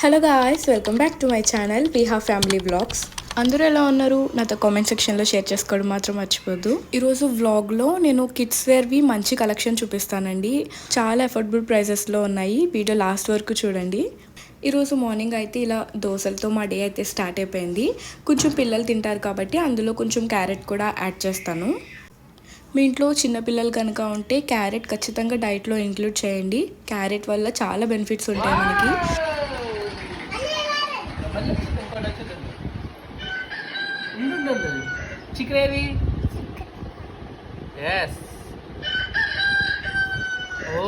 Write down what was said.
Hello guys, welcome back to my channel Veeha family vlogs. అందరూ ఎలా ఉన్నారు? నాతో కామెంట్ సెక్షన్లో షేర్ చేసుకోవడం మాత్రం మర్చిపోద్దు. ఈరోజు వ్లాగ్లో నేను కిడ్స్ వేర్వి మంచి కలెక్షన్ చూపిస్తానండి. చాలా అఫోర్డబుల్ ప్రైజెస్లో ఉన్నాయి. వీడియో లాస్ట్ వరకు చూడండి. ఈరోజు మార్నింగ్ అయితే ఇలా దోశలతో మా డే అయితే స్టార్ట్ అయిపోయింది. కొంచెం పిల్లలు తింటారు కాబట్టి అందులో కొంచెం క్యారెట్ కూడా యాడ్ చేస్తాను. మీ ఇంట్లో చిన్నపిల్లలు కనుక ఉంటే క్యారెట్ ఖచ్చితంగా డైట్లో ఇంక్లూడ్ చేయండి. క్యారెట్ వల్ల చాలా బెనిఫిట్స్ ఉంటాయి మనకి. చికెన్ ఎస్ ఓ